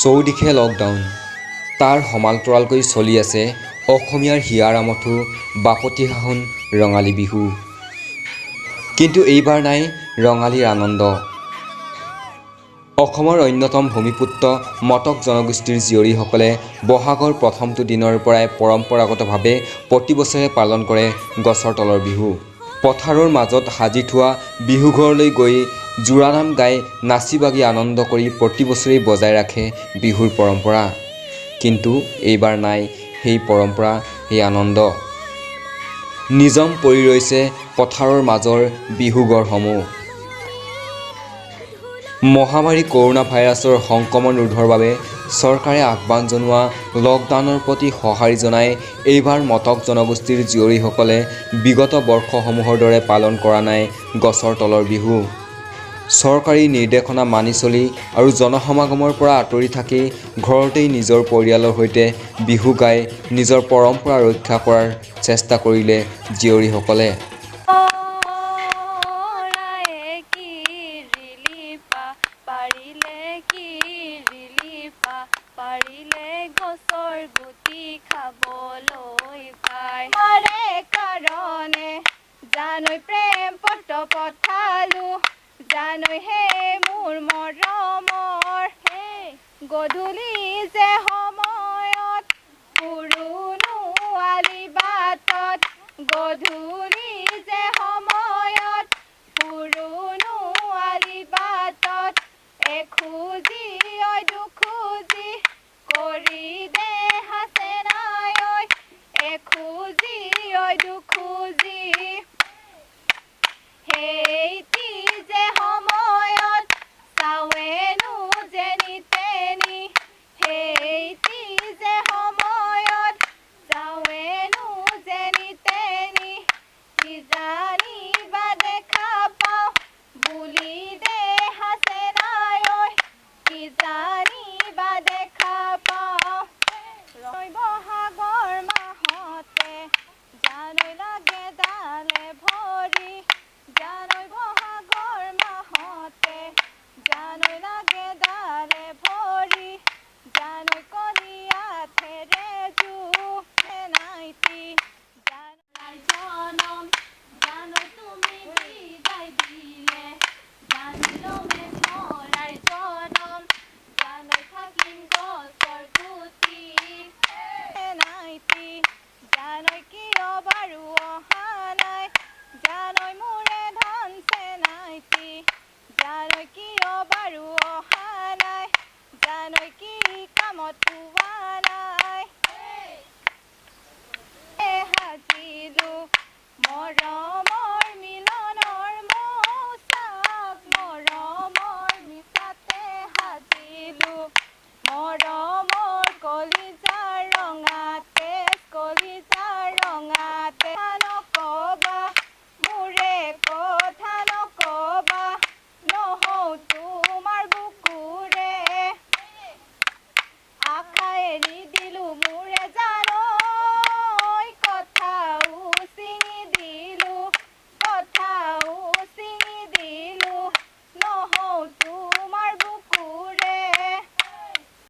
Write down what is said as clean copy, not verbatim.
চৌদিশে লকডাউন তাৰ সমান্তৰালকৈ চলি আছে অসমীয়াৰ হিয়াৰ আমঠু বাপতি সাহোন ৰঙালী বিহু। কিন্তু এইবাৰ নাই ৰঙালীৰ আনন্দ। অসমৰ অন্যতম ভূমিপুত্ৰ মটক জনগোষ্ঠীৰ জীয়ৰীসকলে বহাগৰ প্ৰথমটো দিনৰ পৰাই পৰম্পৰাগতভাৱে প্ৰতি বছৰে পালন কৰে গছৰ তলৰ বিহু। পথাৰৰ মাজত সাজি থোৱা বিহুঘৰলৈ গৈ জোৰানাম গাই নাচি বাগি আনন্দ কৰি প্ৰতি বছৰেই বজাই ৰাখে বিহুৰ পৰম্পৰা। কিন্তু এইবাৰ নাই সেই পৰম্পৰা, সেই আনন্দ। নিজম পৰি ৰৈছে পথাৰৰ মাজৰ বিহুঘৰসমূহ। মহামাৰী কৰোনা ভাইৰাছৰ সংক্ৰমণ ৰোধৰ বাবে চৰকাৰে আহ্বান জনোৱা লকডাউনৰ প্ৰতি সঁহাৰি জনাই এইবাৰ মটক জনগোষ্ঠীৰ জীয়ৰীসকলে বিগত বৰ্ষসমূহৰ দৰে পালন কৰা নাই গছৰ তলৰ বিহু। চৰকাৰী নিৰ্দেশনা মানি চলি আৰু জনসমাগমৰ পৰা আঁতৰি থাকি ঘৰতেই নিজৰ পৰিয়ালৰ সৈতে বিহু গাই নিজৰ পৰম্পৰা ৰক্ষা কৰাৰ চেষ্টা কৰিলে জীয়ৰীসকলে। প্ৰেম পঠালো জানৈ হে মোৰ মৰমৰ হে গধূলি যে সময়ত পুৰুনো আলি বাটত গধূলি যে সময়ত পুৰুনো আলি বাটত এখোজি ঐ দুখোজি কৰি দে হাছে নাই ঐ এখোজি ঐ দুখোজি হেইটি যে সময়ত চাৱেনো যেনি তেনি হেইটি যে সময়ত চাৱেনো যেনি তেনি কিজানি বা দেখা পাওঁ বুলি দে হাছে নাই ঐ কিজানি বা দেখা পাওঁ বহাগৰ মাহতে জানৈ লাগে ডালে ভৰি জানৈ বহাগৰ মাহতে জানৈ লাগে ডালে ভৰি জানৈ কলীয়া ঠেৰে জোখে নাইতি জানৈ জনম জানৈ তুমি বিদায় দিলে জানি লমে মৰাই জনম জানৈ থাকিম গছৰ গুটি নাইতি জানৈ কিয় বাৰু অহা নাই জানৈ মোৰে ধনছে নাইতি জানৈ কিয় বাৰু অহা নাই জানৈ কি কামত পোৱা নাই